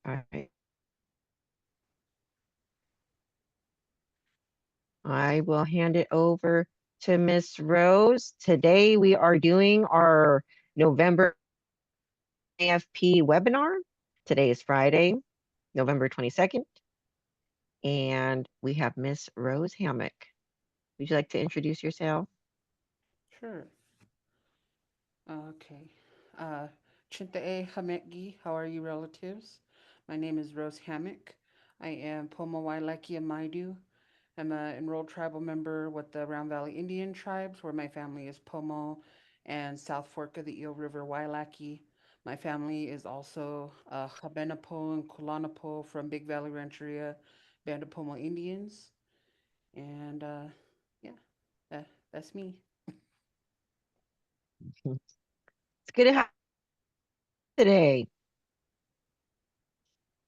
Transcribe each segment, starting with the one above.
right. I will hand it over to Miss Rose. Today we are doing our November NAFP webinar. Today is Friday, November 22nd, and we have Miss Rose Hammock. Would you like to introduce yourself? Sure. Okay. Uh, Chintae Hameki, how are you, relatives? My name is Rose Hammock. I am Pomo Wailacki and Maidu. I'm an enrolled tribal member with the Round Valley Indian tribes, where my family is Pomo and South Fork of the Eel River Wailacki. My family is also Habenapo and Kulanapo from Big Valley Rancheria, Band of Pomo Indians. And yeah, that's me. It's good to have you today.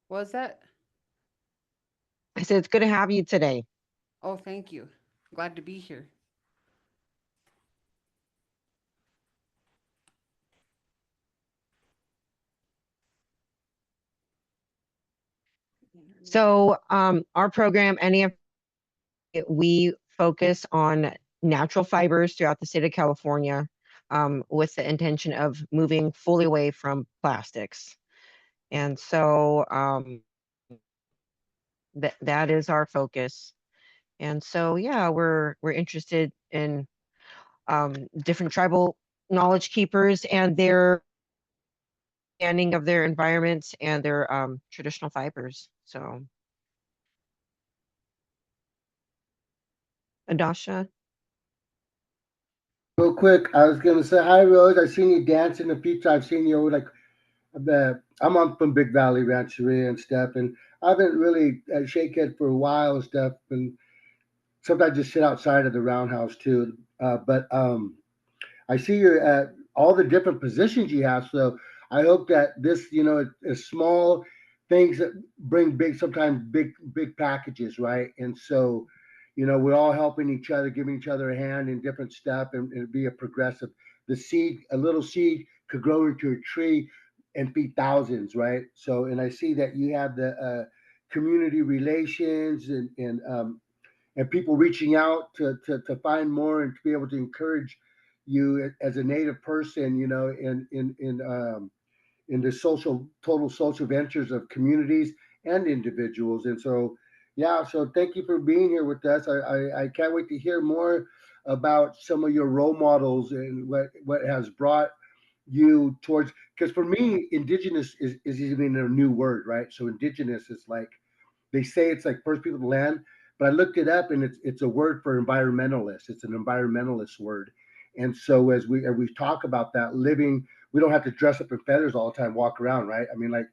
What was that? I said it's good to have you today. Oh, thank you. Glad to be here. So, our program, NAFP, we focus on natural fibers throughout the state of California, with the intention of moving fully away from plastics. And so that is our focus. And so yeah, we're interested in different tribal knowledge keepers and their understanding of their environments and their traditional fibers. So Adasha. Real quick, I was gonna say hi, Rose. I seen you dance in the pizza. I've seen you like I'm on from Big Valley Rancheria and stuff, and I haven't really shake it for a while and stuff, and sometimes just sit outside of the roundhouse too. But I see you're at all the different positions you have. So I hope that this, is small things that bring big, sometimes big packages, right? And so, we're all helping each other, giving each other a hand in different stuff, and be a progressive. The seed, a little seed, could grow into a tree and feed thousands, right? So, and I see that you have the community relations and people reaching out to find more and to be able to encourage you as a native person, in the total social ventures of communities and individuals. And so, yeah, so thank you for being here with us. I can't wait to hear more about some of your role models and what has brought you towards, because for me, indigenous is even a new word, right? So indigenous is like, they say it's like first people to land, but I looked it up and it's a word for environmentalist. It's an environmentalist word. And so as we talk about that living, we don't have to dress up in feathers all the time, walk around, right? I mean, like,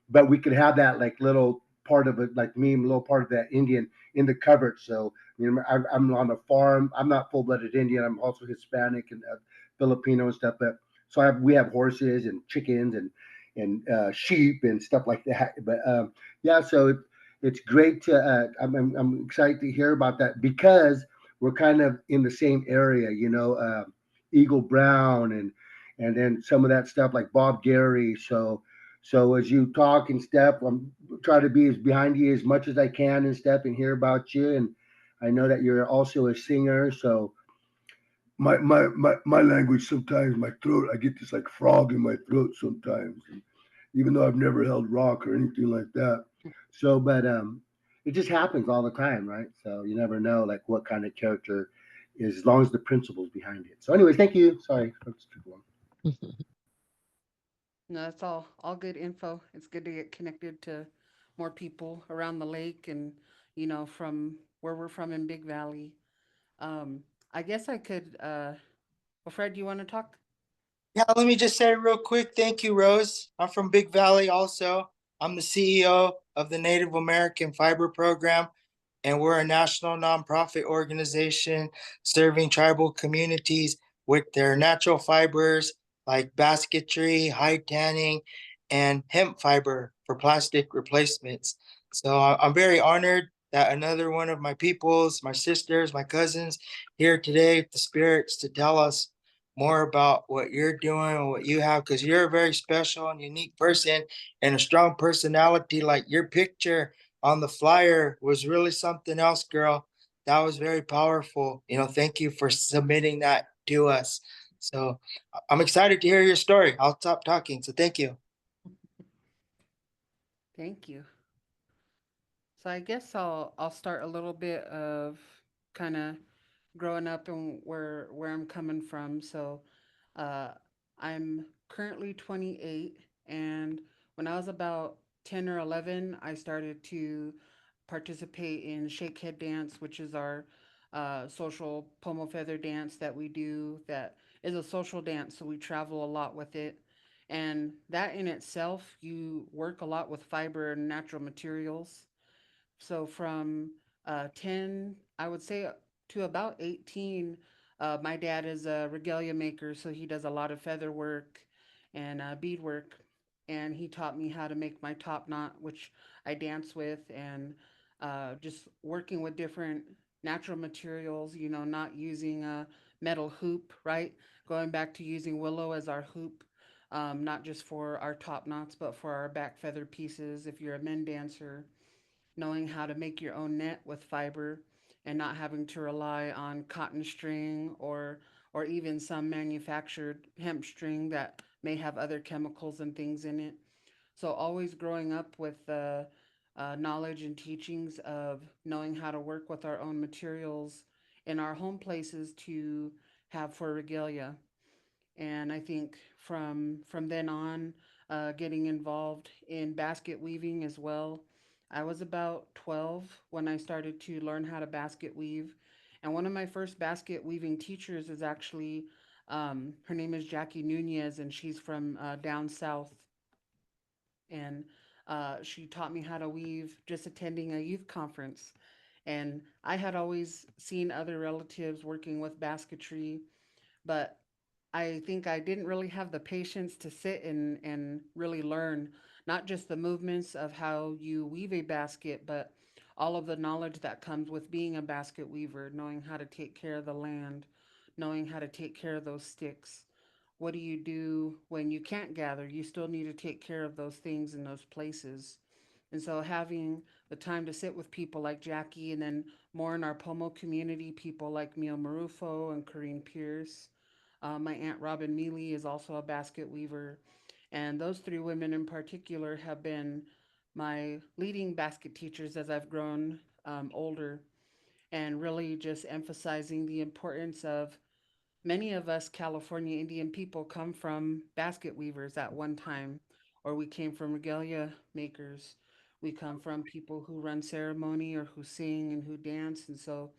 but we could have that like little part of it, like me, a little part of that Indian in the cupboard. So I'm on a farm. I'm not full blooded Indian. I'm also Hispanic and Filipino and stuff. But so we have horses and chickens and sheep and stuff like that. But yeah, so it's great to. I'm excited to hear about that because we're kind of in the same area, Eagle Brown and then some of that stuff like Bob Gary. So as you talk and stuff, I'm trying to be as behind you as much as I can and stuff and hear about you. And I know that you're also a singer. So my language sometimes my throat I get this like frog in my throat sometimes, and even though I've never held rock or anything like that. So, but it just happens all the time, right? So you never know like what kind of character is as long as the principles behind it. So, anyways, thank you. Sorry, that's too long. No, that's all good info. It's good to get connected to more people around the lake and from where we're from in Big Valley. Um, I guess I could. Well, Fred, do you want to talk? Yeah, let me just say real quick, thank you, Rose. I'm from Big Valley also. I'm the CEO of the Native American Fiber Program, and we're a national nonprofit organization serving tribal communities with their natural fibers like basketry, hide tanning, and hemp fiber for plastic replacements. So I'm very honored that another one of my peoples, my sisters, my cousins, here today, the spirits, to tell us more about what you're doing and what you have, because you're a very special and unique person and a strong personality. Like your picture on the flyer was really something else, girl. That was very powerful. Thank you for submitting that to us. So I'm excited to hear your story. I'll stop talking. So thank you. Thank you. So I guess I'll start a little bit of kind of growing up and where I'm coming from. So uh, I'm currently 28, and when I was about 10 or 11, I started to participate in shake head dance, which is our social pomo feather dance that we do. That is a social dance, so we travel a lot with it. And that in itself, you work a lot with fiber and natural materials. So from 10, I would say to about 18, my dad is a regalia maker, so he does a lot of feather work and bead work. And he taught me how to make my top knot, which I dance with, and just working with different natural materials, not using a metal hoop, right? Going back to using willow as our hoop, not just for our top knots, but for our back feather pieces. If you're a men dancer, knowing how to make your own net with fiber and not having to rely on cotton string or even some manufactured hemp string that may have other chemicals and things in it. So always growing up with the knowledge and teachings of knowing how to work with our own materials in our home places to have for regalia. And I think from then on, getting involved in basket weaving as well. I was about 12 when I started to learn how to basket weave, and one of my first basket weaving teachers is actually her name is Jackie Nunez, and she's from down south, and she taught me how to weave just attending a youth conference. And I had always seen other relatives working with basketry, but I think I didn't really have the patience to sit and really learn not just the movements of how you weave a basket, but all of the knowledge that comes with being a basket weaver, knowing how to take care of the land, knowing how to take care of those sticks. What do you do when you can't gather? You still need to take care of those things in those places. And so having the time to sit with people like Jackie, and then more in our Pomo community, people like Mio Marufo and Corrine Pierce. My aunt Robin Mealy is also a basket weaver. And those three women in particular have been my leading basket teachers as I've grown older, and really just emphasizing the importance of many of us California Indian people come from basket weavers at one time, or we came from regalia makers. We come from people who run ceremony or who sing and who dance. And so,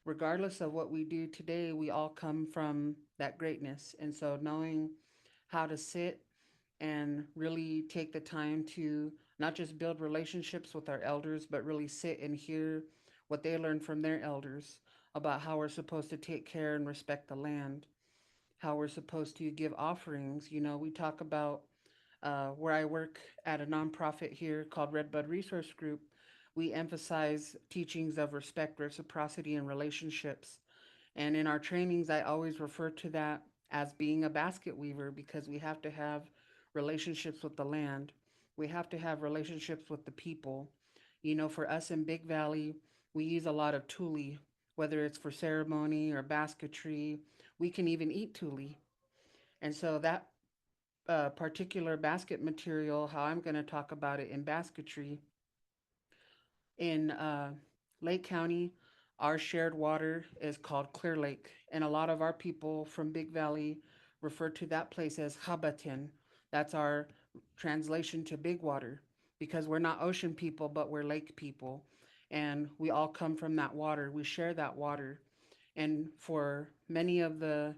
regardless of what we do today, we all come from that greatness. And so, knowing how to sit and really take the time to not just build relationships with our elders, but really sit and hear what they learned from their elders about how we're supposed to take care and respect the land, how we're supposed to give offerings. We talk about where I work at a nonprofit here called Redbud Resource Group. We emphasize teachings of respect, reciprocity, and relationships. And in our trainings, I always refer to that as being a basket weaver, because we have to have relationships with the land. We have to have relationships with the people. For us in Big Valley, we use a lot of tule, whether it's for ceremony or basketry. We can even eat tule. And so that particular basket material, how I'm going to talk about it in basketry, in Lake County, our shared water is called Clear Lake, and a lot of our people from Big Valley refer to that place as Habatin. That's our translation to big water, because we're not ocean people, but we're lake people, and we all come from that water. We share that water, and for many of the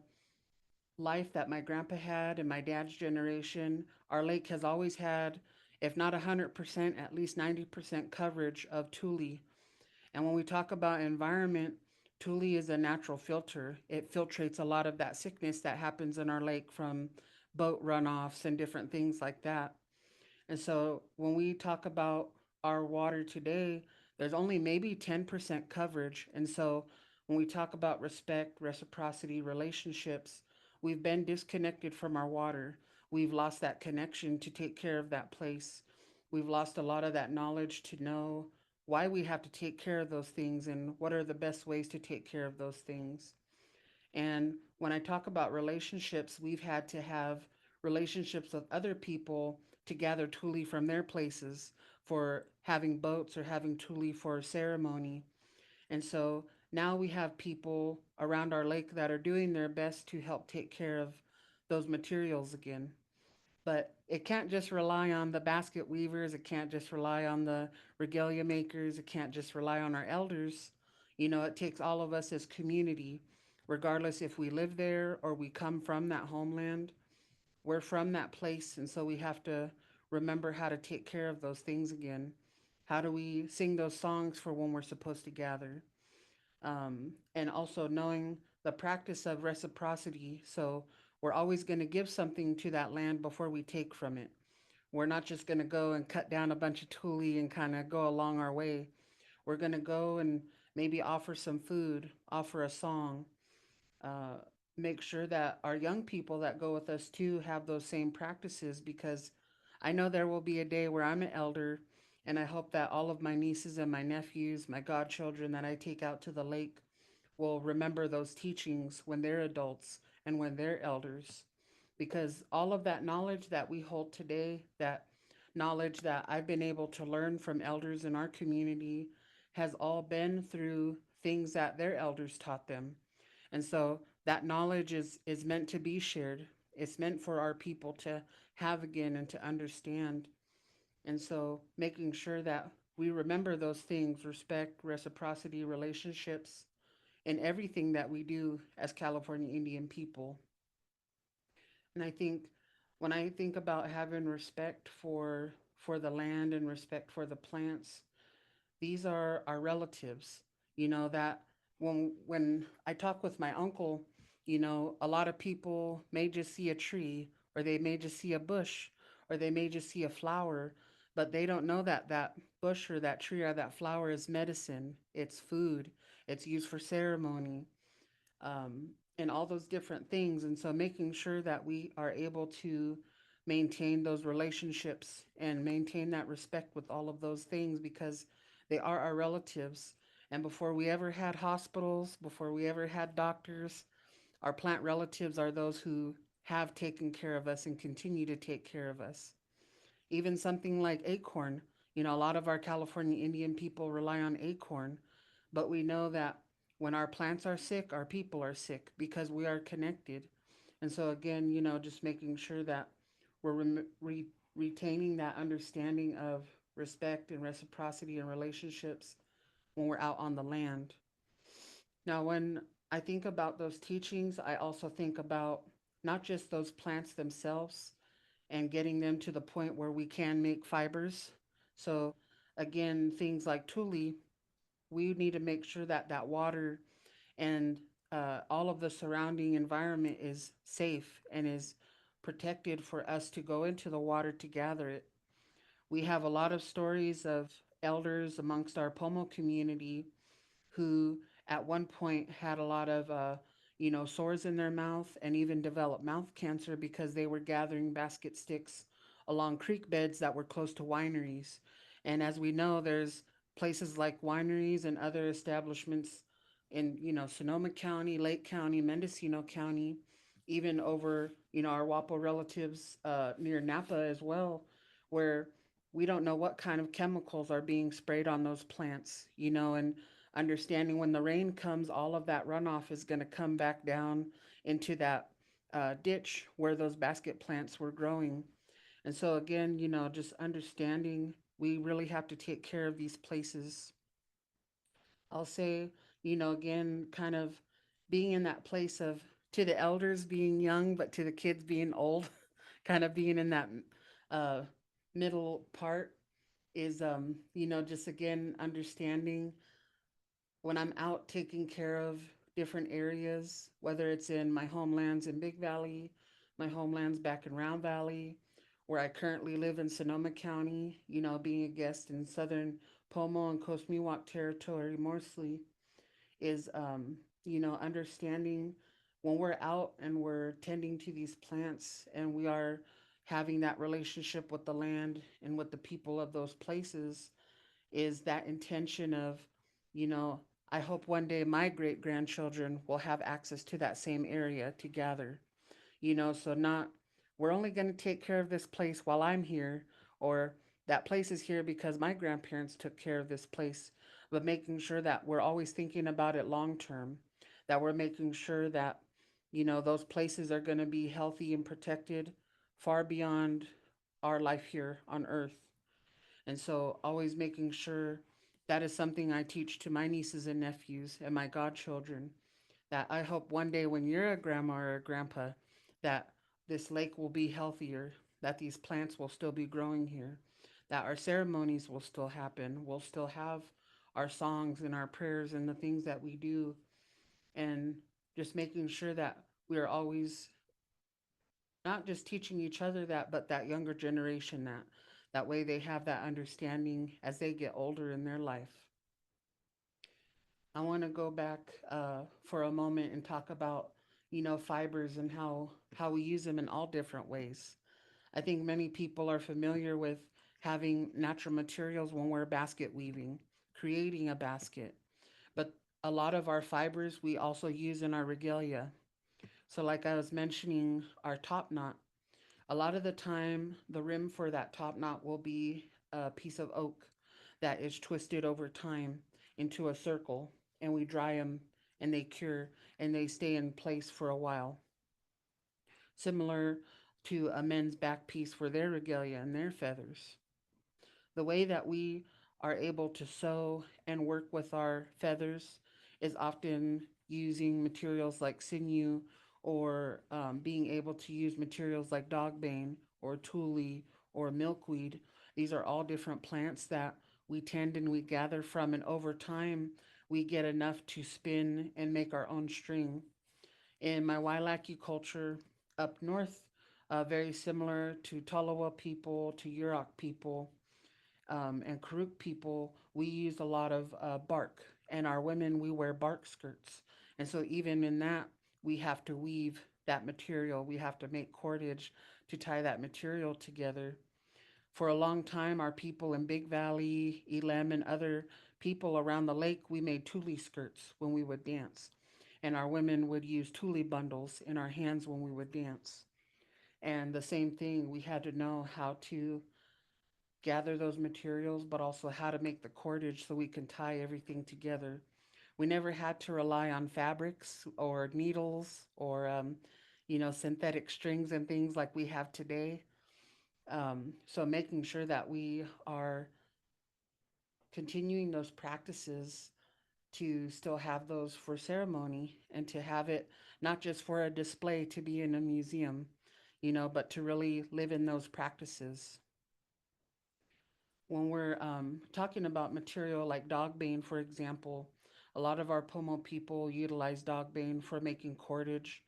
life that my grandpa had and my dad's generation, our lake has always had, if not 100%, at least 90% coverage of tule. And when we talk about environment, tule is a natural filter. It filtrates a lot of that sickness that happens in our lake from boat runoffs and different things like that. And so when we talk about our water today, there's only maybe 10% coverage. And so when we talk about respect, reciprocity, relationships, we've been disconnected from our water. We've lost that connection to take care of that place. We've lost a lot of that knowledge to know why we have to take care of those things and what are the best ways to take care of those things. And when I talk about relationships, we've had to have relationships with other people to gather tule from their places for having boats or having tule for ceremony. And so now we have people around our lake that are doing their best to help take care of those materials again. But it can't just rely on the basket weavers. It can't just rely on the regalia makers. It can't just rely on our elders. It takes all of us as community, regardless if we live there or we come from that homeland. We're from that place. And so we have to remember how to take care of those things again. How do we sing those songs for when we're supposed to gather? And also knowing the practice of reciprocity. So we're always going to give something to that land before we take from it. We're not just going to go and cut down a bunch of tule and kind of go along our way. We're going to go and maybe offer some food, offer a song, uh, make sure that our young people that go with us too have those same practices, because I know there will be a day where I'm an elder, and I hope that all of my nieces and my nephews, my godchildren that I take out to the lake, will remember those teachings when they're adults and when they're elders. Because all of that knowledge that we hold today, that knowledge that I've been able to learn from elders in our community, has all been through things that their elders taught them. And so that knowledge is meant to be shared. It's meant for our people to have again and to understand. And so making sure that we remember those things: respect, reciprocity, relationships, in everything that we do as California Indian people. And I think when I think about having respect for the land and respect for the plants, these are our relatives. That when I talk with my uncle, a lot of people may just see a tree, or they may just see a bush, or they may just see a flower, but they don't know that that bush or that tree or that flower is medicine. It's food. It's used for ceremony, and all those different things. And so making sure that we are able to maintain those relationships and maintain that respect with all of those things, because they are our relatives. And before we ever had hospitals, before we ever had doctors, our plant relatives are those who have taken care of us and continue to take care of us. Even something like acorn, a lot of our California Indian people rely on acorn, but we know that when our plants are sick, our people are sick because we are connected. And so, again, just making sure that we're retaining that understanding of respect and reciprocity and relationships when we're out on the land. Now, when I think about those teachings, I also think about not just those plants themselves and getting them to the point where we can make fibers. So, again, things like tule, we need to make sure that that water and all of the surrounding environment is safe and is protected for us to go into the water to gather it. We have a lot of stories of elders amongst our Pomo community who at one point had a lot of sores in their mouth and even developed mouth cancer because they were gathering basket sticks along creek beds that were close to wineries. And as we know, there's places like wineries and other establishments in Sonoma County, Lake County, Mendocino County, even over our Wapo relatives near Napa as well, where we don't know what kind of chemicals are being sprayed on those plants, and understanding when the rain comes, all of that runoff is going to come back down into that ditch where those basket plants were growing. And so, again, just understanding we really have to take care of these places. I'll say, again, kind of being in that place of, to the elders being young, but to the kids being old, kind of being in that uh, middle part is, just again, understanding when I'm out taking care of different areas, whether it's in my homelands in Big Valley, my homelands back in Round Valley, where I currently live in Sonoma County, being a guest in southern Pomo and Coast Miwok territory mostly, is, understanding when we're out and we're tending to these plants and we are having that relationship with the land and with the people of those places, is that intention of, you know, I hope one day my great grandchildren will have access to that same area to gather, so not, we're only going to take care of this place while I'm here, or that place is here because my grandparents took care of this place, but making sure that we're always thinking about it long term, that we're making sure that, those places are going to be healthy and protected far beyond our life here on earth. And so always making sure that is something I teach to my nieces and nephews and my godchildren, that I hope one day when you're a grandma or a grandpa, that this lake will be healthier, that these plants will still be growing here, that our ceremonies will still happen, we'll still have our songs and our prayers and the things that we do, and just making sure that we are always not just teaching each other that, but that younger generation that way they have that understanding as they get older in their life. I want to go back for a moment and talk about, fibers and how we use them in all different ways. I think many people are familiar with having natural materials when we're basket weaving, creating a basket. But a lot of our fibers we also use in our regalia. So, like I was mentioning, our top knot, a lot of the time, the rim for that top knot will be a piece of oak that is twisted over time into a circle, and we dry them and they cure and they stay in place for a while. Similar to a men's back piece for their regalia and their feathers. The way that we are able to sew and work with our feathers is often using materials like sinew, or being able to use materials like dogbane or tule or milkweed. These are all different plants that we tend and we gather from, and over time we get enough to spin and make our own string. In my Wailacki culture up north, very similar to Tolowa people, to Yurok people, and Karuk people, we use a lot of bark. And our women, we wear bark skirts. And so, even in that, we have to weave that material. We have to make cordage to tie that material together. For a long time, our people in Big Valley, Elam, and other people around the lake, we made tule skirts when we would dance. And our women would use tule bundles in our hands when we would dance. And the same thing, we had to know how to gather those materials, but also how to make the cordage so we can tie everything together. We never had to rely on fabrics or needles or, synthetic strings and things like we have today. So making sure that we are continuing those practices to still have those for ceremony and to have it not just for a display to be in a museum, but to really live in those practices. When we're talking about material like dog bane, for example, a lot of our Pomo people utilize dog bane for making cordage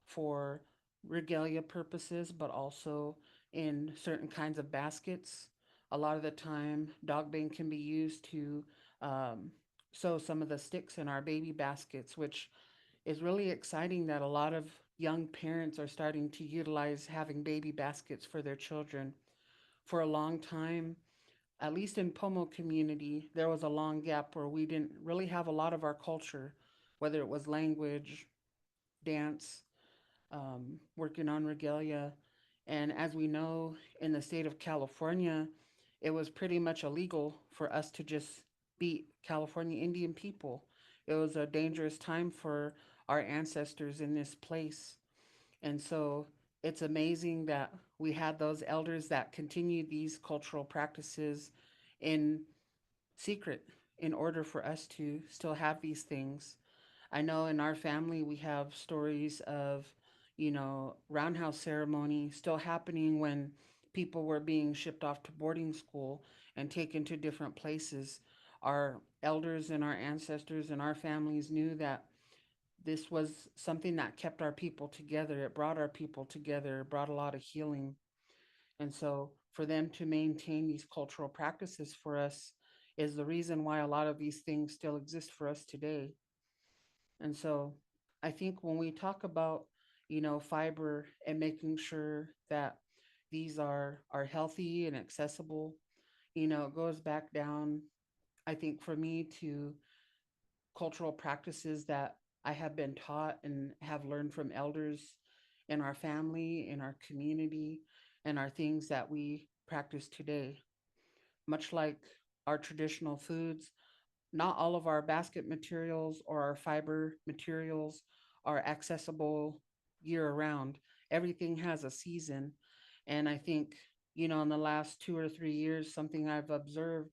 for regalia purposes, but also in certain kinds of baskets. A lot of the time, dog bane can be used to um, sew some of the sticks in our baby baskets, which is really exciting that a lot of young parents are starting to utilize having baby baskets for their children. For a long time, at least in Pomo community, there was a long gap where we didn't really have a lot of our culture, whether it was language, dance, working on regalia. And as we know, in the state of California, it was pretty much illegal for us to just beat California Indian people. It was a dangerous time for our ancestors in this place. And so it's amazing that we had those elders that continued these cultural practices in secret in order for us to still have these things. I know in our family we have stories of, roundhouse ceremony still happening when people were being shipped off to boarding school and taken to different places. Our elders and our ancestors and our families knew that this was something that kept our people together. It brought our people together, it brought a lot of healing. And so for them to maintain these cultural practices for us is the reason why a lot of these things still exist for us today. And so I think when we talk about, fiber and making sure that these are healthy and accessible, it goes back down, I think, for me to cultural practices that I have been taught and have learned from elders in our family, in our community, and our things that we practice today. Much like our traditional foods, not all of our basket materials or our fiber materials are accessible year round. Everything has a season. And I think, in the last 2 or 3 years, something I've observed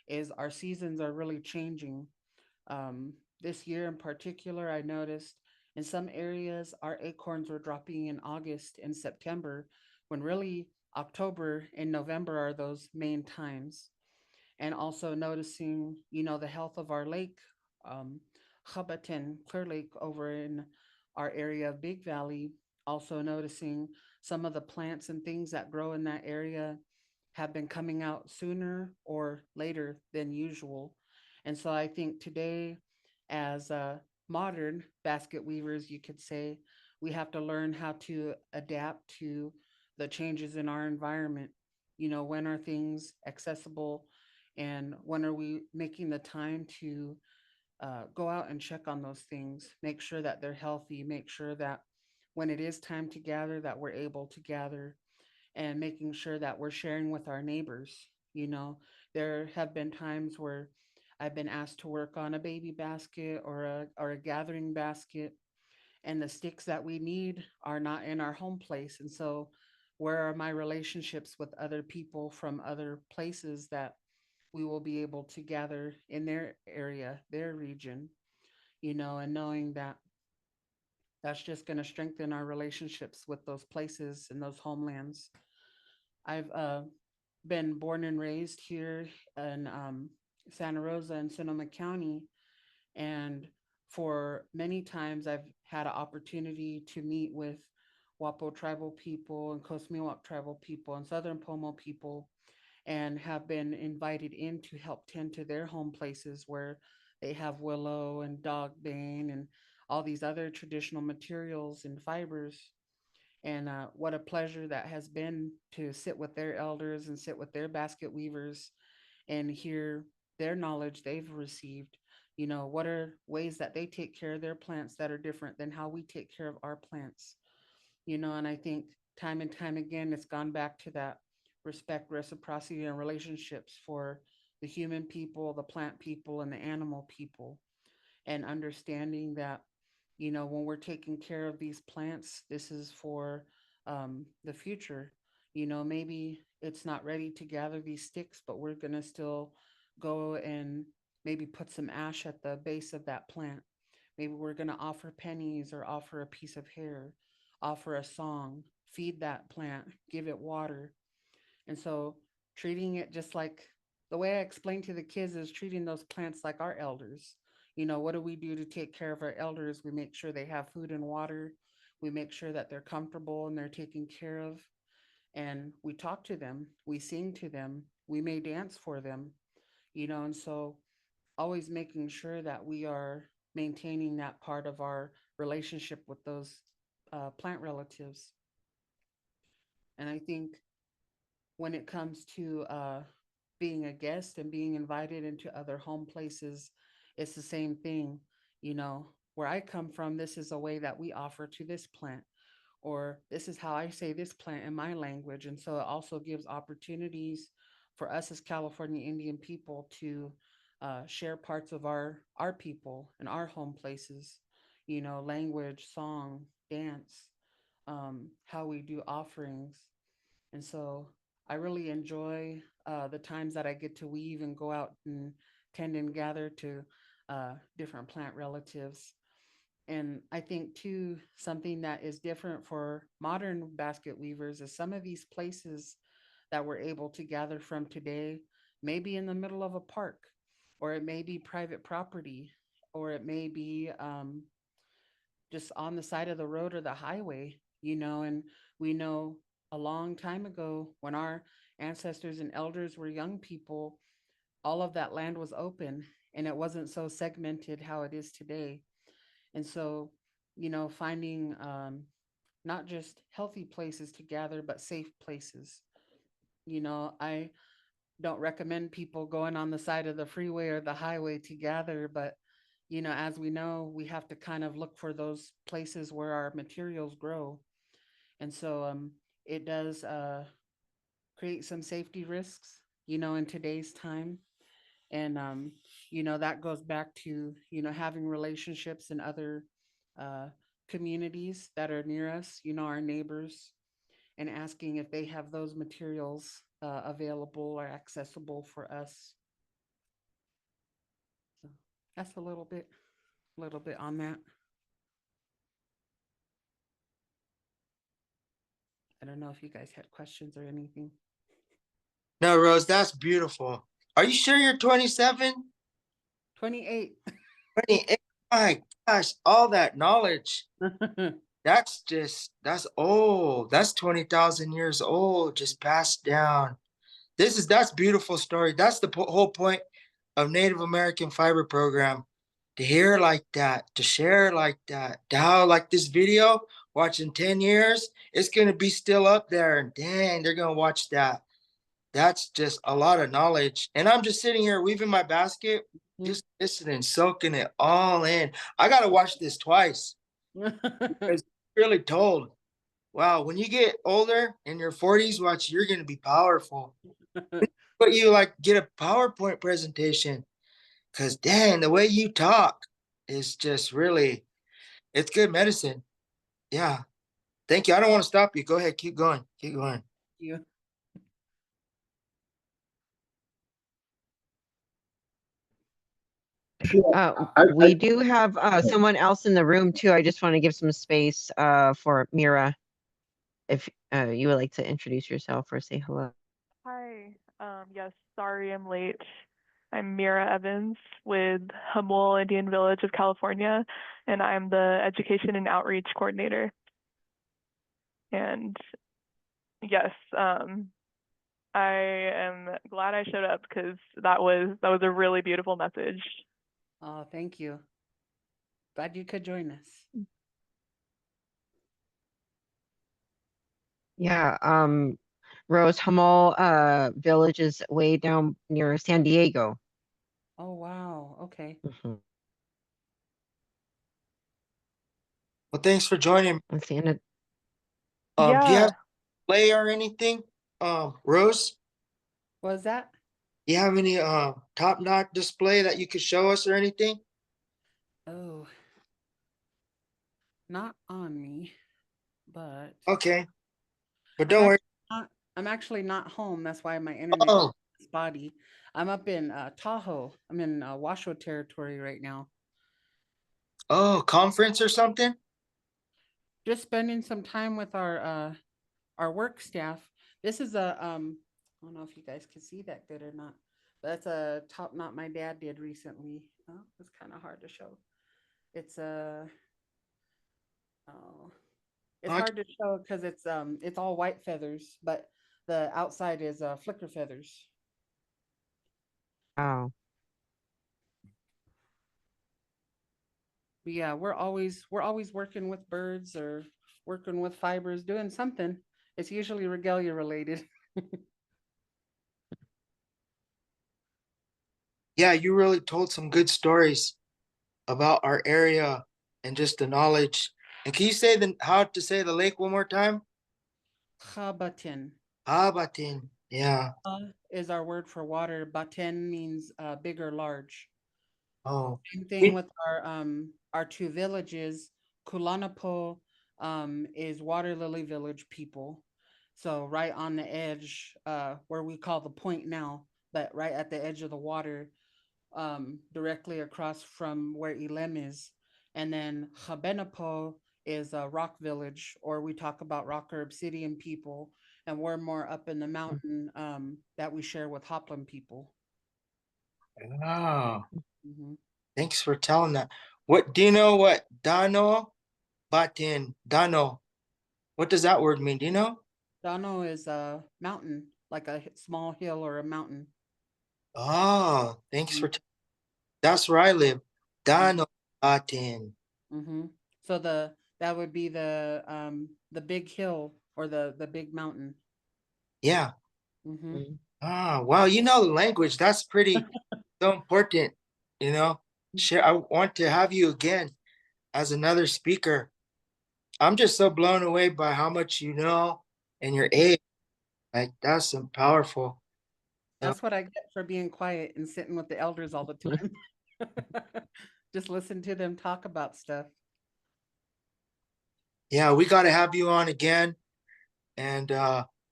is our seasons are really changing. This year in particular, I noticed in some areas our acorns were dropping in August and September, when really October and November are those main times. And also noticing, the health of our lake, um, Chabatan, Clear Lake over in our area of Big Valley. Also noticing some of the plants and things that grow in that area have been coming out sooner or later than usual. And so I think today, as modern basket weavers, you could say, we have to learn how to adapt to the changes in our environment. When are things accessible, and when are we making the time to go out and check on those things, make sure that they're healthy, make sure that when it is time to gather, that we're able to gather, and making sure that we're sharing with our neighbors. There have been times where I've been asked to work on a baby basket or a gathering basket, and the sticks that we need are not in our home place. And so, where are my relationships with other people from other places that we will be able to gather in their area, their region, and knowing that that's just going to strengthen our relationships with those places and those homelands. I've been born and raised here in Santa Rosa and Sonoma County, and for many times I've had an opportunity to meet with Wapo tribal people and Coast Miwok tribal people and Southern Pomo people, and have been invited in to help tend to their home places where they have willow and dog bane and all these other traditional materials and fibers. And what a pleasure that has been to sit with their elders and sit with their basket weavers and hear their knowledge they've received. What are ways that they take care of their plants that are different than how we take care of our plants? And I think time and time again, it's gone back to that respect, reciprocity, and relationships for the human people, the plant people, and the animal people, and understanding that, when we're taking care of these plants, this is for the future. Maybe it's not ready to gather these sticks, but we're going to still go and maybe put some ash at the base of that plant. Maybe we're going to offer pennies or offer a piece of hair, offer a song, feed that plant, give it water. And so treating it just like the way I explain to the kids is treating those plants like our elders. What do we do to take care of our elders? We make sure they have food and water. We make sure that they're comfortable and they're taken care of. And we talk to them, we sing to them, we may dance for them, and so always making sure that we are maintaining that part of our relationship with those plant relatives. And I think when it comes to being a guest and being invited into other home places, it's the same thing. Where I come from, this is a way that we offer to this plant, or this is how I say this plant in my language. And so it also gives opportunities for us as California Indian people to share parts of our people and our home places, language, song, dance, how we do offerings. And so I really enjoy the times that I get to weave and go out and tend and gather to different plant relatives. And I think too, something that is different for modern basket weavers is some of these places that we're able to gather from today, maybe in the middle of a park, or it may be private property, or it may be just on the side of the road or the highway, and we know a long time ago when our ancestors and elders were young people, all of that land was open and it wasn't so segmented how it is today. And so finding not just healthy places to gather, but safe places. I don't recommend people going on the side of the freeway or the highway to gather, but as we know, we have to kind of look for those places where our materials grow. And so it does create some safety risks, in today's time. And that goes back to having relationships in other uh, communities that are near us, our neighbors, and asking if they have those materials available or accessible for us. So that's a little bit on that. I don't know if you guys had questions or anything. No, Rose, that's beautiful. Are you sure you're 27? 28. 28. My gosh, all that knowledge. That's old. That's 20,000 years old, just passed down. That's beautiful story. That's the whole point of Native American Fiber Program. To hear like that, to share like that, to how like this video, watching 10 years, it's gonna be still up there. And dang, they're gonna watch that. That's just a lot of knowledge. And I'm just sitting here weaving my basket, just listening, soaking it all in. I gotta watch this twice. It's really told. Wow, when you get older in your 40s, watch, you're gonna be powerful. But you like get a PowerPoint presentation. Cause dang, the way you talk is just really, it's good medicine. Yeah. Thank you. I don't want to stop you. Go ahead. Keep going. Keep going. You. We do have someone else in the room too. I just want to give some space for Mira. If you would like to introduce yourself or say hello. Hi. Yes, sorry I'm late. I'm Mira Evans with Hammock Indian Village of California, and I'm the Education and Outreach Coordinator. And yes, I am glad I showed up because that was a really beautiful message. Oh, thank you. Glad you could join us. Yeah, Rose Hamel Village is way down near San Diego. Oh, wow. Okay. Mhm. Well, thanks for joining me. And Santa, Do you have Yeah. play or anything? Rose, What was that? do you have any top-notch display that you could show us or anything? Oh, not on me, but Okay. But I'm don't worry. actually not, I'm actually not home. That's why my internet Oh, is spotty. I'm up in Tahoe. I'm in Washoe territory right now. oh, conference or something? Just spending some time with our work staff. This is I don't know if you guys can see that good or not. But that's a top knot my dad did recently. Oh, it's kind of hard to show. It's a oh, it's Okay. hard to show because it's all white feathers, but the outside is flicker feathers. wow. But yeah, we're always working with birds or working with fibers, doing something. It's usually regalia related. Yeah, you really told some good stories about our area and just the knowledge. And can you say how to say the lake one more time? Chabatin Habatin. Yeah. is our word for water. Baten means big or large. Oh. Same thing with our two villages. Kulanapo is Water Lily Village people. So right on the edge, where we call the point now, but right at the edge of the water, directly across from where Ilem is. And then Habenapo is a rock village, or we talk about rock or obsidian people, and we're more up in the mountain that we share with Hopland people. Oh. Hmm. Thanks for telling that. What do you know what Dano Batin Dano? What does that word mean? Do you know? Dano is a mountain, like a small hill or a mountain. Oh, thanks for that's where I live. Dano Batin. Mm-hmm. So that would be the big hill or the big mountain. Yeah. Mm-hmm. Mm. Ah, wow. You know the language. That's pretty so important. You know, share. I want to have you again as another speaker. I'm just so blown away by how much you know and your age. Like that's so powerful. So That's what I get for being quiet and sitting with the elders all the time. Just listen to them talk about stuff. yeah, we got to have you on again, and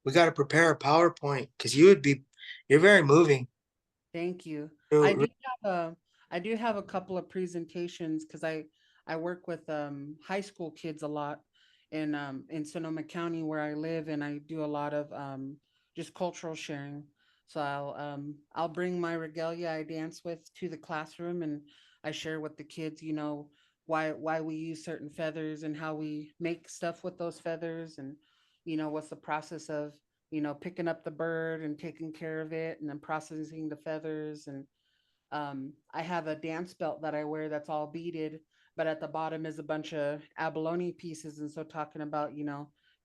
we got to prepare a PowerPoint because you're very moving. Thank you. I You- do I do have a couple of presentations because I work with high school kids a lot in Sonoma County where I live, and I do a lot of just cultural sharing. So I'll bring my regalia I dance with to the classroom, and I share with the kids, why we use certain feathers and how we make stuff with those feathers, and what's the process of picking up the bird and taking care of it and then processing the feathers. And I have a dance belt that I wear that's all beaded, but at the bottom is a bunch of abalone pieces. And so, talking about,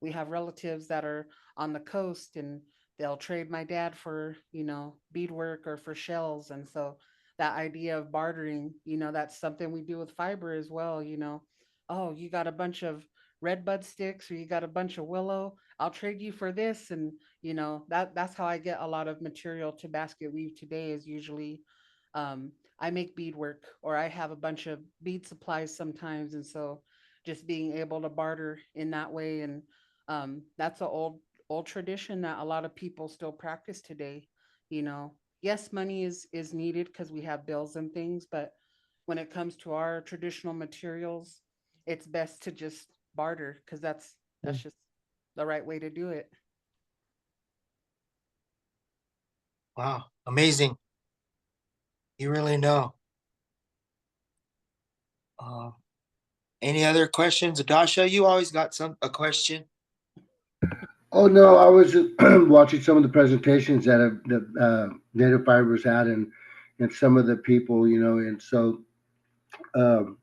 we have relatives that are on the coast and they'll trade my dad for, beadwork or for shells. And so, that idea of bartering, that's something we do with fiber as well. Oh, you got a bunch of red bud sticks or you got a bunch of willow. I'll trade you for this. And, that's how I get a lot of material to basket weave today is usually I make beadwork or I have a bunch of bead supplies sometimes. And so just being able to barter in that way. And that's an old tradition that a lot of people still practice today. Yes, money is needed because we have bills and things, but when it comes to our traditional materials, it's best to just barter because that's Mm. just the right way to do it. wow, amazing. You really know. Uh, any other questions, Adasha? You always got a question. Oh no, I was just watching some of the presentations that native fibers had, and some of the people, and so um,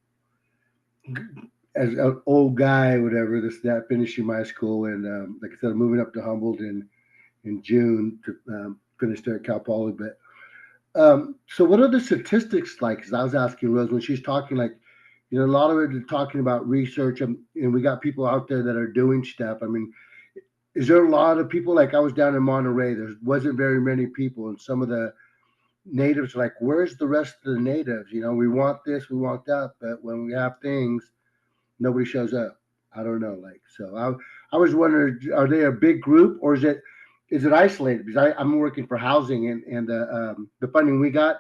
as an old guy, whatever this that finishing my school, and like I said, I'm moving up to Humboldt in June to finish there at Cal Poly. But so what are the statistics like? Because I was asking Rose when she's talking, like, a lot of it is talking about research, and we got people out there that are doing stuff. I mean, is there a lot of people? Like I was down in Monterey, there wasn't very many people, and some of the natives are like, where's the rest of the natives? We want this, we want that, but when we have things, nobody shows up. I don't know. Like, so I was wondering, are they a big group or is it isolated? Because I'm working for housing, and the funding we got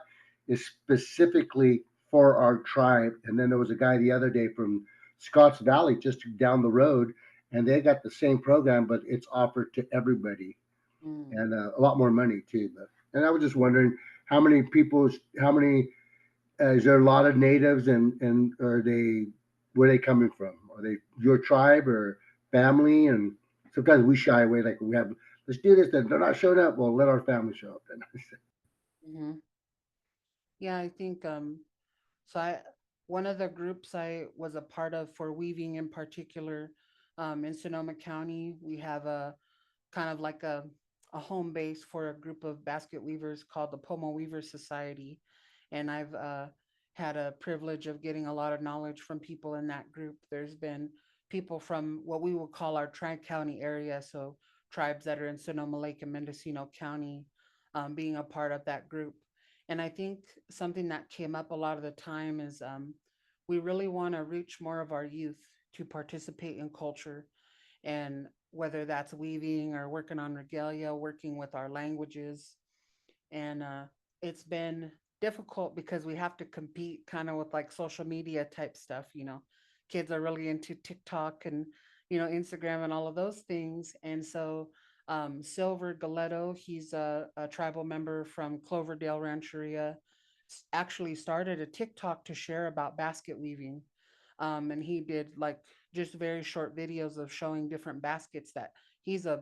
is specifically for our tribe. And then there was a guy the other day from Scotts Valley just down the road, and they got the same program, but it's offered to everybody, Mm. and a lot more money too. But and I was just wondering how many people, how many is there a lot of natives, and are they where are they coming from? Are they your tribe or family? And sometimes we shy away, like we have let's do this. Then they're not showing up. Well, let our family show up then. Hmm. Yeah, I think so I one of the groups I was a part of for weaving in particular, in Sonoma County, we have a kind of like a home base for a group of basket weavers called the Pomo Weaver Society. And I've had a privilege of getting a lot of knowledge from people in that group. There's been people from what we would call our tri-county area, so tribes that are in Sonoma Lake and Mendocino County, being a part of that group. And I think something that came up a lot of the time is we really want to reach more of our youth to participate in culture, and whether that's weaving or working on regalia, working with our languages. And it's been difficult because we have to compete kind of with like social media type stuff. Kids are really into TikTok and Instagram and all of those things. And so Silver Galetto, he's a tribal member from Cloverdale Rancheria, actually started a TikTok to share about basket weaving. And he did like just very short videos of showing different baskets that he's a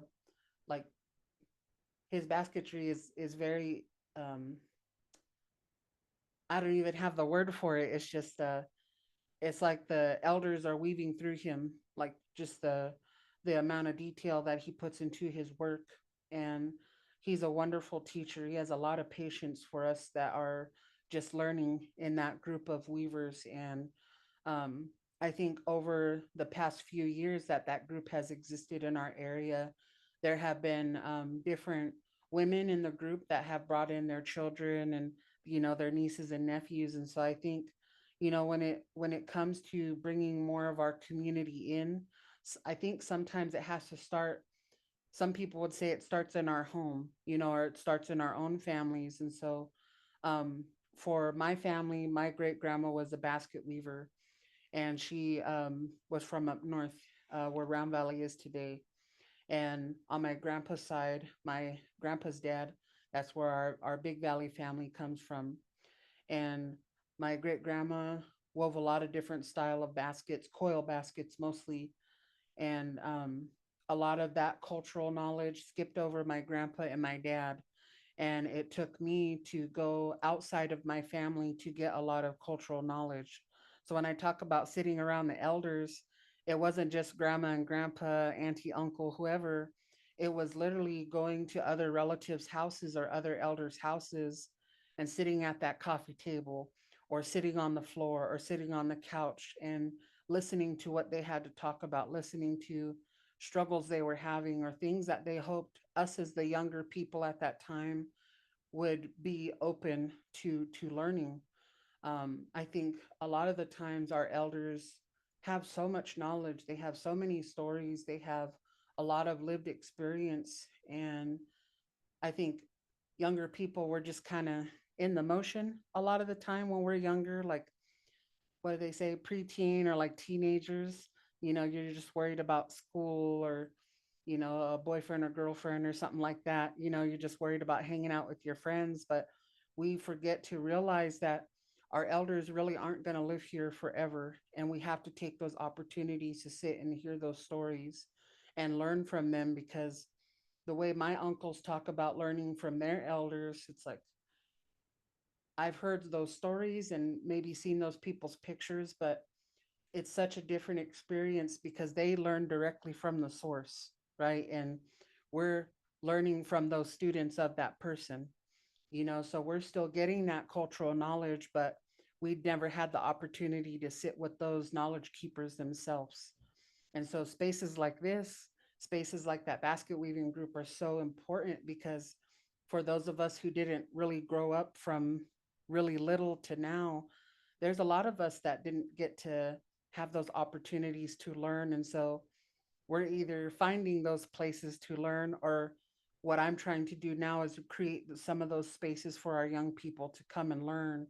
like his basketry is very um I don't even have the word for it. It's just it's like the elders are weaving through him, like just the amount of detail that he puts into his work. And he's a wonderful teacher. He has a lot of patience for us that are just learning in that group of weavers. And um, I think over the past few years that that group has existed in our area, there have been different women in the group that have brought in their children and their nieces and nephews. And so I think when it comes to bringing more of our community in, I think sometimes it has to start. Some people would say it starts in our home, or it starts in our own families. And so um, for my family, my great grandma was a basket weaver, and she was from up north, where Round Valley is today. And on my grandpa's side, my grandpa's dad, that's where our Big Valley family comes from. And my great grandma wove a lot of different style of baskets, coil baskets mostly. And a lot of that cultural knowledge skipped over my grandpa and my dad, and it took me to go outside of my family to get a lot of cultural knowledge. So when I talk about sitting around the elders, it wasn't just grandma and grandpa, auntie, uncle, whoever. It was literally going to other relatives' houses or other elders' houses and sitting at that coffee table or sitting on the floor or sitting on the couch and listening to what they had to talk about, listening to struggles they were having or things that they hoped us as the younger people at that time would be open to learning. I think a lot of the times our elders have so much knowledge, they have so many stories, they have a lot of lived experience, and I think younger people were just kind of in the motion a lot of the time when we're younger, like what do they say, preteen or like teenagers. You're just worried about school or a boyfriend or girlfriend or something like that. You're just worried about hanging out with your friends. But we forget to realize that our elders really aren't going to live here forever. And we have to take those opportunities to sit and hear those stories and learn from them, because the way my uncles talk about learning from their elders, it's like I've heard those stories and maybe seen those people's pictures, but it's such a different experience because they learn directly from the source, right? And we're learning from those students of that person, so we're still getting that cultural knowledge, but we'd never had the opportunity to sit with those knowledge keepers themselves. And so spaces like this, spaces like that basket weaving group are so important, because for those of us who didn't really grow up from really little to now, there's a lot of us that didn't get to have those opportunities to learn. And so we're either finding those places to learn, or what I'm trying to do now is to create some of those spaces for our young people to come and learn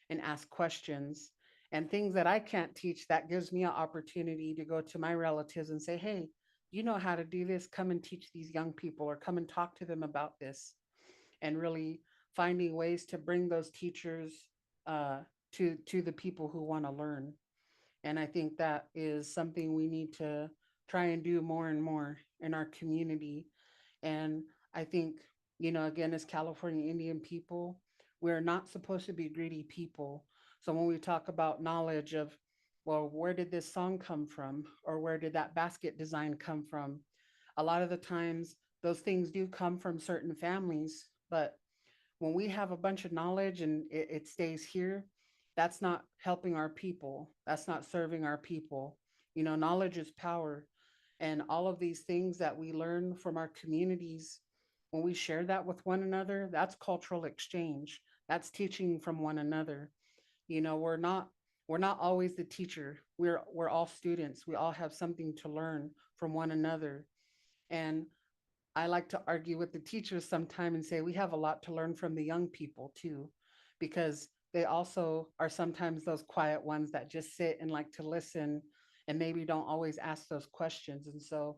and ask questions and things that I can't teach. That gives me an opportunity to go to my relatives and say, hey, you know how to do this, come and teach these young people or come and talk to them about this. And really finding ways to bring those teachers uh, to the people who want to learn. And I think that is something we need to try and do more and more in our community. And I think, again, as California Indian people, we're not supposed to be greedy people. So when we talk about knowledge of, well, where did this song come from? Or where did that basket design come from? A lot of the times, those things do come from certain families, but when we have a bunch of knowledge and it stays here, that's not helping our people. That's not serving our people. Knowledge is power. And all of these things that we learn from our communities, when we share that with one another, that's cultural exchange. That's teaching from one another. We're not always the teacher. We're all students. We all have something to learn from one another. And I like to argue with the teachers sometime and say we have a lot to learn from the young people too, because they also are sometimes those quiet ones that just sit and like to listen and maybe don't always ask those questions. And so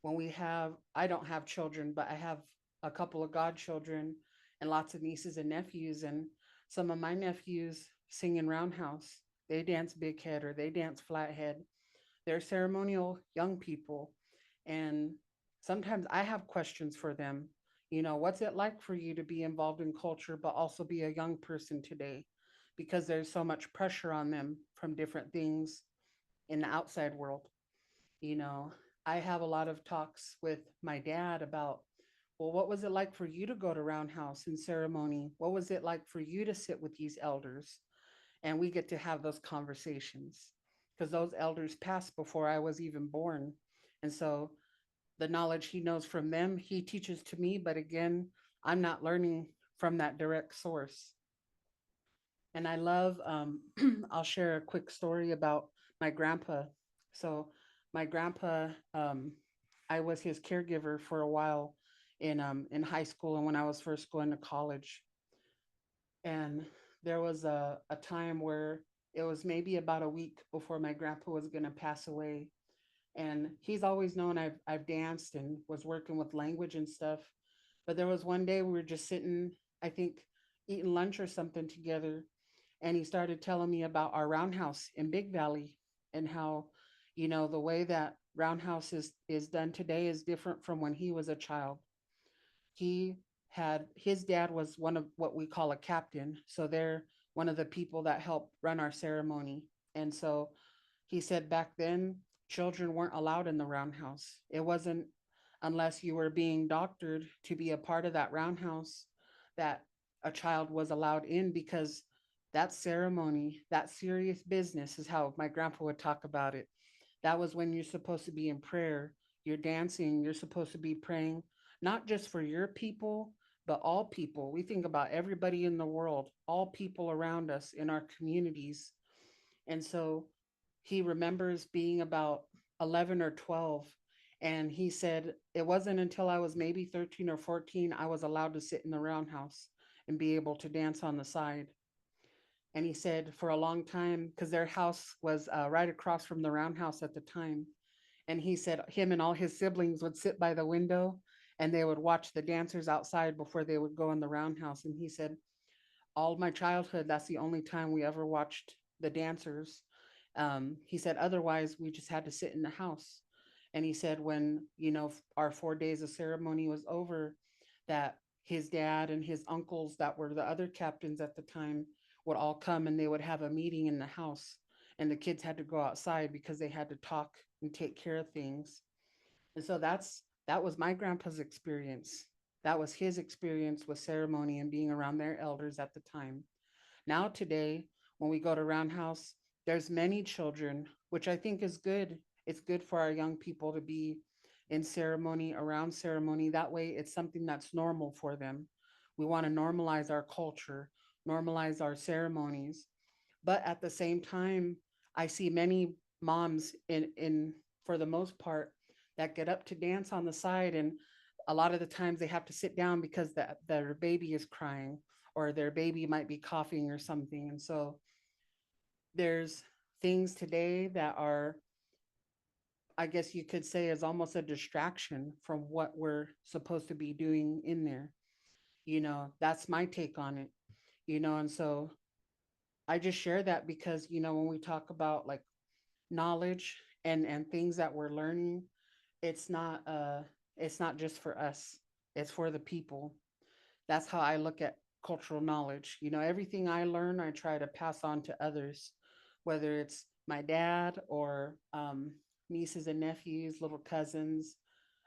I don't have children, but I have a couple of godchildren and lots of nieces and nephews. And some of my nephews sing in roundhouse. They dance big head or they dance flathead. They're ceremonial young people. And sometimes I have questions for them. What's it like for you to be involved in culture, but also be a young person today? because there's so much pressure on them from different things in the outside world. You know, I have a lot of talks with my dad about, well, what was it like for you to go to roundhouse and ceremony? What was it like for you to sit with these elders? And we get to have those conversations because those elders passed before I was even born. And so the knowledge he knows from them, he teaches to me. But again, I'm not learning from that direct source. And I love, I'll share a quick story about my grandpa. So, my grandpa, I was his caregiver for a while in high school and when I was first going to college. And there was a time where it was maybe about a week before my grandpa was going to pass away. And he's always known I've danced and was working with language and stuff. But there was one day we were just sitting, I think, eating lunch or something together, and he started telling me about our roundhouse in Big Valley and how, the way that roundhouse is done today is different from when he was a child. He had his dad was one of what we call a captain, so they're one of the people that help run our ceremony. And so he said back then children weren't allowed in the roundhouse. It wasn't unless you were being doctored to be a part of that roundhouse that a child was allowed in, because that ceremony, that serious business, is how my grandpa would talk about it. That was when you're supposed to be in prayer, you're dancing, you're supposed to be praying, not just for your people, but all people. We think about everybody in the world, all people around us in our communities. And so he remembers being about 11 or 12. And he said, it wasn't until I was maybe 13 or 14, I was allowed to sit in the roundhouse and be able to dance on the side. And he said for a long time, because their house was right across from the roundhouse at the time. And he said him and all his siblings would sit by the window and they would watch the dancers outside before they would go in the roundhouse. And he said, all my childhood, that's the only time we ever watched the dancers. He said, otherwise, we just had to sit in the house. And he said, when, our 4 days of ceremony was over, that his dad and his uncles, that were the other captains at the time, would all come and they would have a meeting in the house. And the kids had to go outside because they had to talk and take care of things. And so that was my grandpa's experience. That was his experience with ceremony and being around their elders at the time. Now today, when we go to Roundhouse, there's many children, which I think is good. It's good for our young people to be in ceremony, around ceremony. That way it's something that's normal for them. We want to normalize our culture, normalize our ceremonies. But at the same time, I see many moms in for the most part that get up to dance on the side, and a lot of the times they have to sit down because their baby is crying or their baby might be coughing or something. And so there's things today that are, I guess you could say, is almost a distraction from what we're supposed to be doing in there. That's my take on it. And so I just share that because, when we talk about like knowledge and things that we're learning, it's not it's not just for us. It's for the people. That's how I look at cultural knowledge. Everything I learn, I try to pass on to others, whether it's my dad or nieces and nephews, little cousins,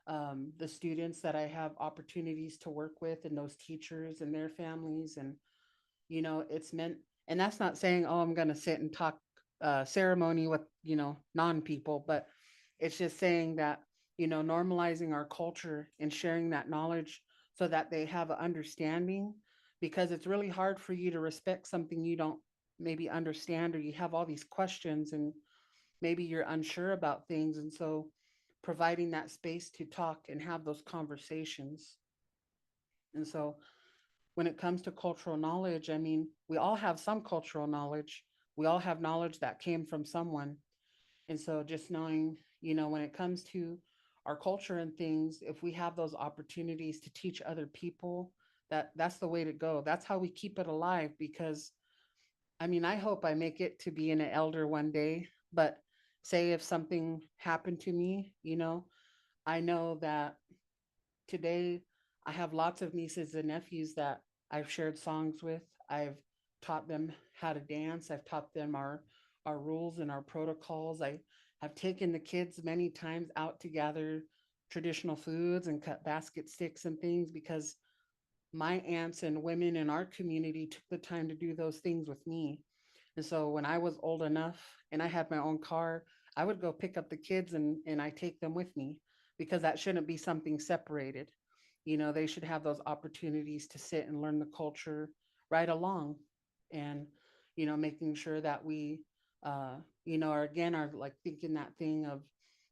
the students that I have opportunities to work with, and those teachers and their families. And it's meant, and that's not saying, oh, I'm going to sit and talk ceremony with non people, but it's just saying that normalizing our culture and sharing that knowledge so that they have an understanding, because it's really hard for you to respect something you don't maybe understand, or you have all these questions and maybe you're unsure about things. And so providing that space to talk and have those conversations. And so when it comes to cultural knowledge, I mean, we all have some cultural knowledge. We all have knowledge that came from someone. And so just knowing, when it comes to our culture and things, if we have those opportunities to teach other people, that's the way to go. That's how we keep it alive. Because I mean, I hope I make it to being an elder one day, but say if something happened to me, I know that today I have lots of nieces and nephews that I've shared songs with. I've taught them how to dance. I've taught them our rules and our protocols. I have taken the kids many times out to gather traditional foods and cut basket sticks and things because my aunts and women in our community took the time to do those things with me. And so when I was old enough and I had my own car, I would go pick up the kids and I take them with me because that shouldn't be something separated. They should have those opportunities to sit and learn the culture right along. And, making sure that we, are again, are like thinking that thing of,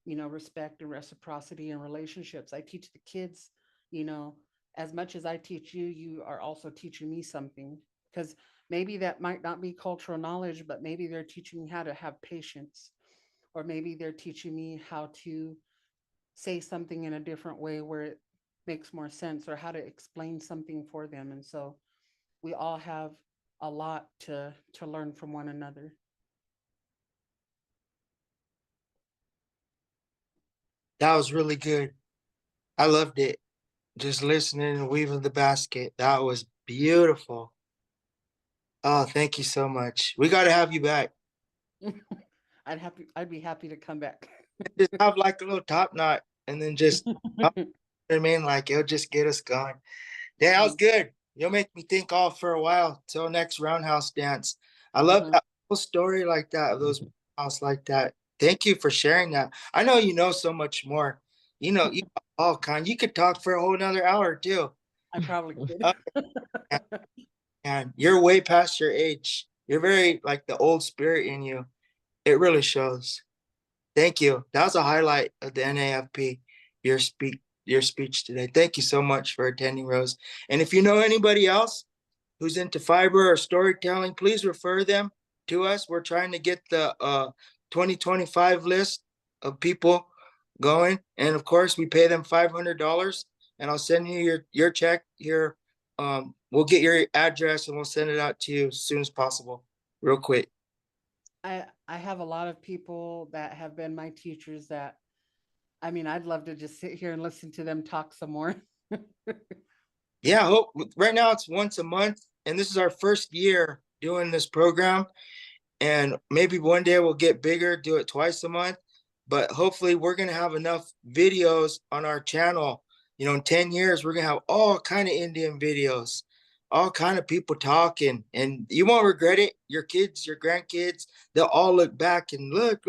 respect and reciprocity and relationships. I teach the kids, you know, as much as I teach you, you are also teaching me something. Because maybe that might not be cultural knowledge, but maybe they're teaching me how to have patience, or maybe they're teaching me how to say something in a different way where it makes more sense, or how to explain something for them. And so we all have a lot to learn from one another. That was really good. I loved it. Just listening and weaving the basket. That was beautiful. Oh, thank you so much. We got to have you back. I'd be happy to come back. Just have like a little top knot and then just, I mean, like it'll just get us going. Yeah, that was good. You'll make me think off for a while till next roundhouse dance. I love Uh-huh. that whole story like that, of those house like that. Thank you for sharing that. I know you know so much more. You all kind. You could talk for a whole another hour too. I probably Uh, could. and you're way past your age. You're very like the old spirit in you. It really shows. Thank you. That was a highlight of the NAFP. Your speech today. Thank you so much for attending, Rose. And if you know anybody else who's into fiber or storytelling, please refer them to us. We're trying to get the 2025 list of people going, and of course, we pay them $500. And I'll send you your check here. We'll get your address and we'll send it out to you as soon as possible, real quick. I have a lot of people that have been my teachers that, I mean, I'd love to just sit here and listen to them talk some more. Yeah, hope right now it's once a month, and this is our first year doing this program. And maybe one day we'll get bigger, do it twice a month. But hopefully, we're gonna have enough videos on our channel. In 10 years, we're gonna have all kind of Indian videos, all kind of people talking, and you won't regret it. Your kids, your grandkids, they'll all look back and look,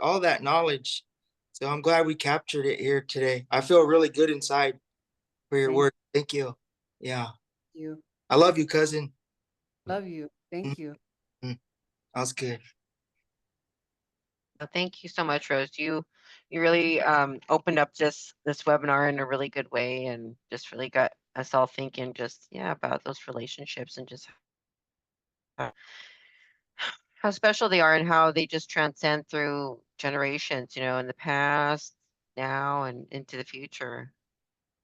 all that knowledge. So I'm glad we captured it here today. I feel really good inside for your Thank work. Thank you. Yeah. you. I love you, cousin. Love you. Mm, Thank you. mm, That was good. Well, thank you so much, Rose. You really opened up this webinar in a really good way and just really got us all thinking just about those relationships and just how special they are and how they just transcend through generations, in the past, now, and into the future.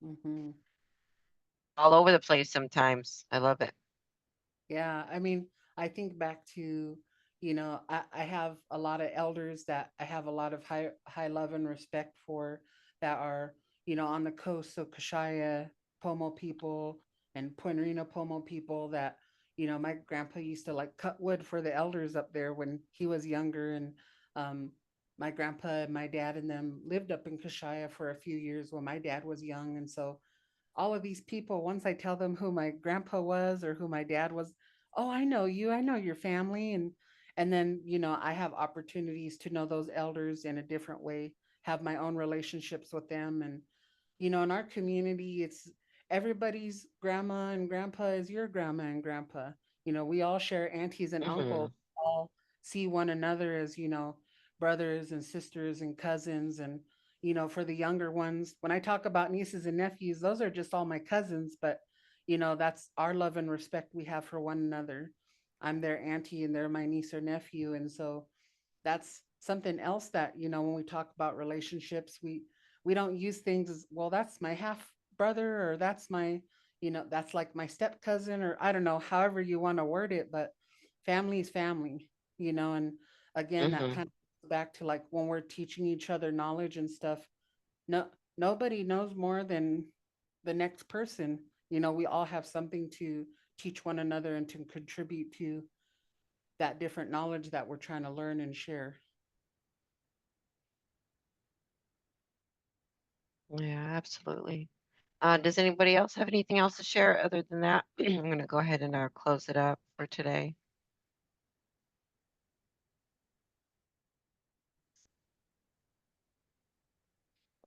Hmm. All over the place sometimes. I love it. Yeah, I mean, I think back to, I have a lot of elders that I have a lot of high love and respect for, that are, on the coast. So Kashaya Pomo people and Point Reno Pomo people that, my grandpa used to like cut wood for the elders up there when he was younger. And um, my grandpa and my dad and them lived up in Kashaya for a few years when my dad was young. And so all of these people, once I tell them who my grandpa was or who my dad was, oh, I know you, I know your family. And then, I have opportunities to know those elders in a different way, have my own relationships with them. And, in our community, it's everybody's grandma and grandpa is your grandma and grandpa. We all share aunties and uncles, Hmm. all see one another as, brothers and sisters and cousins. And for the younger ones, when I talk about nieces and nephews, those are just all my cousins, but that's our love and respect we have for one another. I'm their auntie and they're my niece or nephew. And so that's something else that, when we talk about relationships, we don't use things as, well, that's my half brother, or that's my, that's like my step cousin, or I don't know, however you want to word it, but family is family, and again, that Hmm. kind of goes back to like when we're teaching each other knowledge and stuff. No, nobody knows more than the next person. You know, we all have something to teach one another and to contribute to that different knowledge that we're trying to learn and share. Yeah, absolutely. Does anybody else have anything else to share other than that? I'm going to go ahead and close it up for today.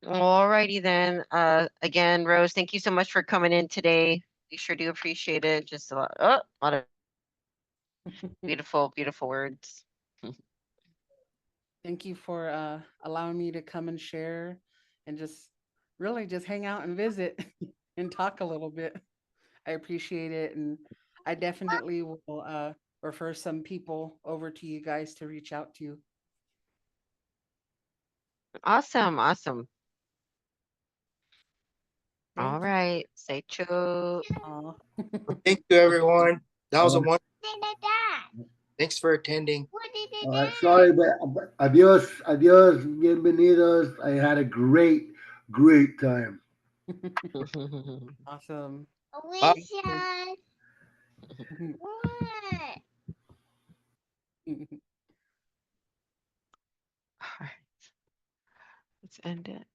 All righty then. Again, Rose, thank you so much for coming in today. We sure do appreciate it. Just a lot of beautiful, beautiful words. Thank you for allowing me to come and share and just really just hang out and visit and talk a little bit. I appreciate it. And I definitely will refer some people over to you guys to reach out to. Awesome, awesome. All Thank you. right. Say choo. Aw. Thank you, everyone. That was a Um, one. Thanks for attending. sorry, but adios, adios, bienvenidos. I had a great, great time. Awesome. Bye. Thank you. All right. Let's end it.